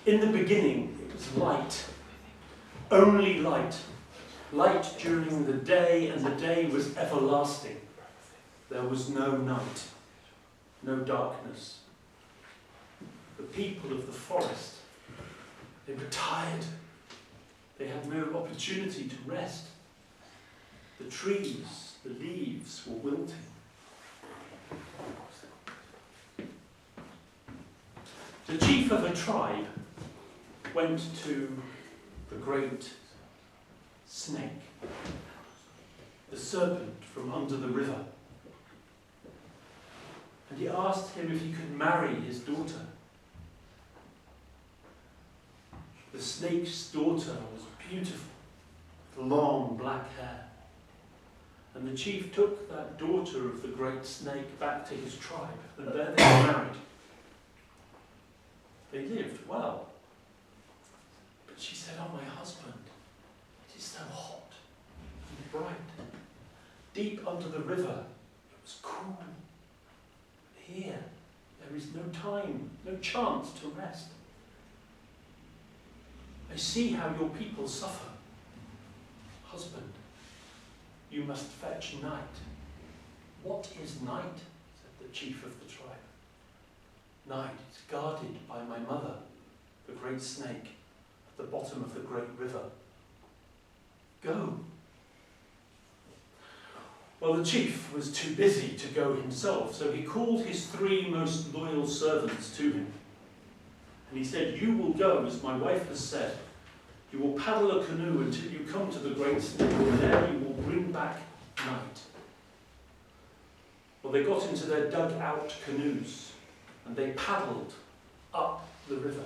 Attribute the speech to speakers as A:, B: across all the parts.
A: In the beginning, it was light, only light. Light during the day, and the day was everlasting. There was no night, no darkness. The people of the forest, they were tired. They had no opportunity to rest. The trees, the leaves were wilting. The chief of a tribe went to the great snake, the serpent from under the river, and he asked him if he could marry his daughter. The snake's daughter was beautiful, with long black hair, and the chief took that daughter of the great snake back to his tribe, and there they were married. They lived well. But she said, "Oh, my husband, it is so hot and bright. Deep under the river, it was cool. Here, there is no time, no chance to rest. I see how your people suffer. Husband, you must fetch night." "What is night?" said the chief of the tribe. "Night is guarded by my mother, the great snake, at the bottom of the great river. Go." Well, the chief was too busy to go himself, so he called his 3 most loyal servants to him. And he said, "You will go, as my wife has said. You will paddle a canoe until you come to the great snake, and there you will bring back night." Well, they got into their dug-out canoes, and they paddled up the river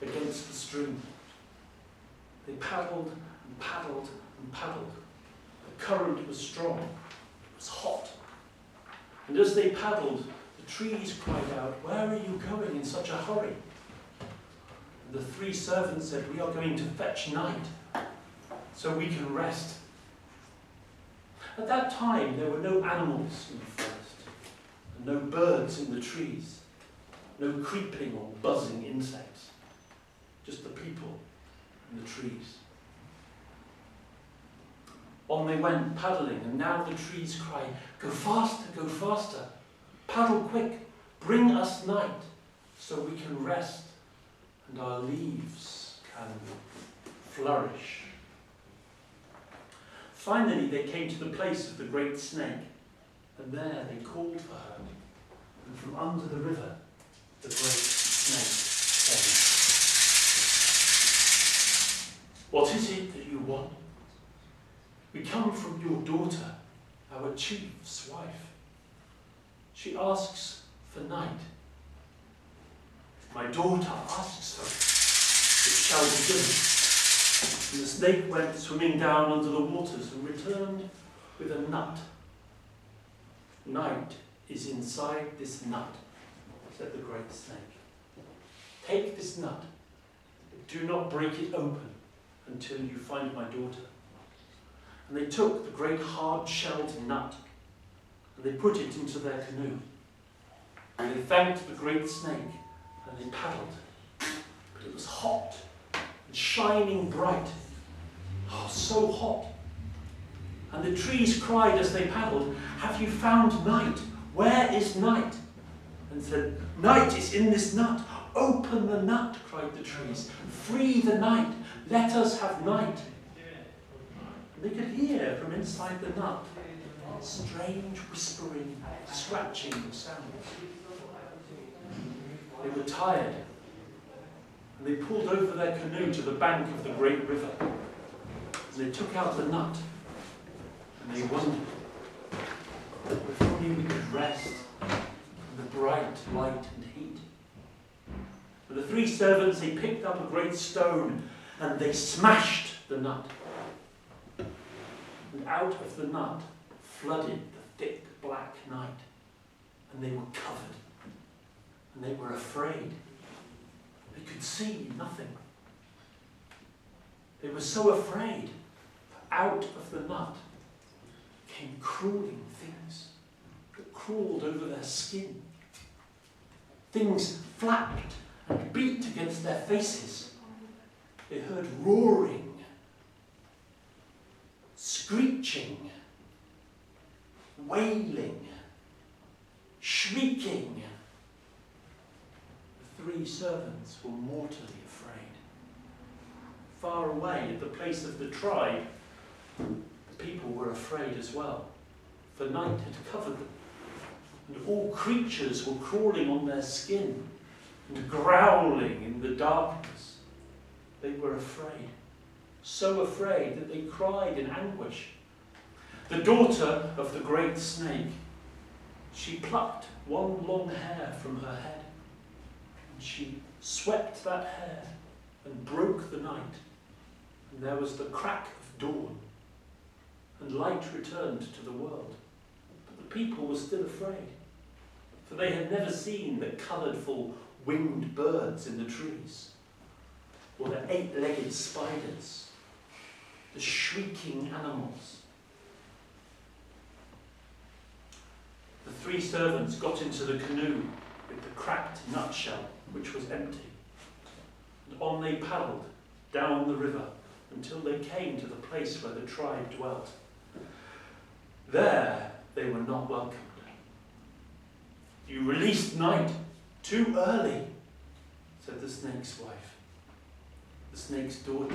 A: against the stream. They paddled and paddled and paddled. The current was strong. It was hot. And as they paddled, the trees cried out, "Where are you going in such a hurry?" And the 3 servants said, "We are going to fetch night so we can rest." At that time, there were no animals in the forest, and no birds in the trees, no creeping or buzzing insects, just the people and the trees. On they went, paddling, and now the trees cry, go faster, paddle quick, bring us night, so we can rest and our leaves can flourish." Finally, they came to the place of the great snake, and there they called for her, and from under the river, the great snake said, "What is it that you want? We come from your daughter, our chief's wife. She asks for night. If my daughter asks for it, it shall be given." And the snake went swimming down under the waters and returned with a nut. "Night is inside this nut," said the great snake. "Take this nut, but do not break it open until you find my daughter." And they took the great hard-shelled nut, and they put it into their canoe. And they thanked the great snake, and they paddled. But it was hot and shining bright. Oh, so hot. And the trees cried as they paddled, "Have you found night? Where is night?" And said, "Night is in this nut. Open the nut," cried the trees. "Free the night. Let us have night." And they could hear from inside the nut strange whispering, scratching sounds. They were tired, and they pulled over their canoe to the bank of the great river. And they took out the nut, and they wondered, if only we could rest in the bright light and heat. But the 3 servants, they picked up a great stone, and they smashed the nut. And out of the nut flooded the thick black night, and they were covered, and they were afraid. They could see nothing. They were so afraid that out of the nut came crawling things that crawled over their skin. Things flapped and beat against their faces. They heard roaring, screeching, wailing, shrieking. The three servants were mortally afraid. Far away at the place of the tribe, the people were afraid as well, for night had covered them, and all creatures were crawling on their skin and growling in the darkness. They were afraid, so afraid that they cried in anguish. The daughter of the great snake, she plucked one long hair from her head, and she swept that hair and broke the night, and there was the crack of dawn, and light returned to the world. But the people were still afraid, for they had never seen the colourful winged birds in the trees, or the eight-legged spiders, the shrieking animals. The three servants got into the canoe with the cracked nutshell, which was empty, and on they paddled down the river until they came to the place where the tribe dwelt. There they were not welcomed. "You released night too early," said the snake's wife. The snake's daughter,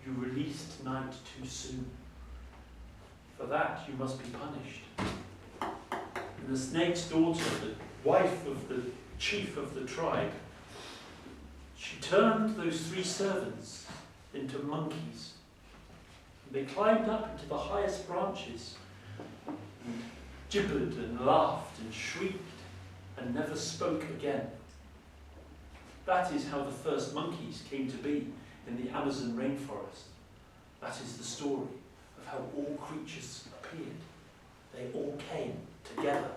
A: "You released night too soon. For that you must be punished." And the snake's daughter, the wife of the chief of the tribe, she turned those three servants into monkeys. And they climbed up into the highest branches and gibbered and laughed and shrieked and never spoke again. That is how the first monkeys came to be in the Amazon rainforest. That is the story of how all creatures appeared. They all came together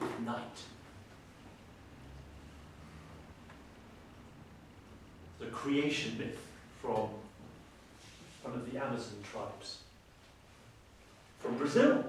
A: with night. The creation myth from one of the Amazon tribes. From Brazil.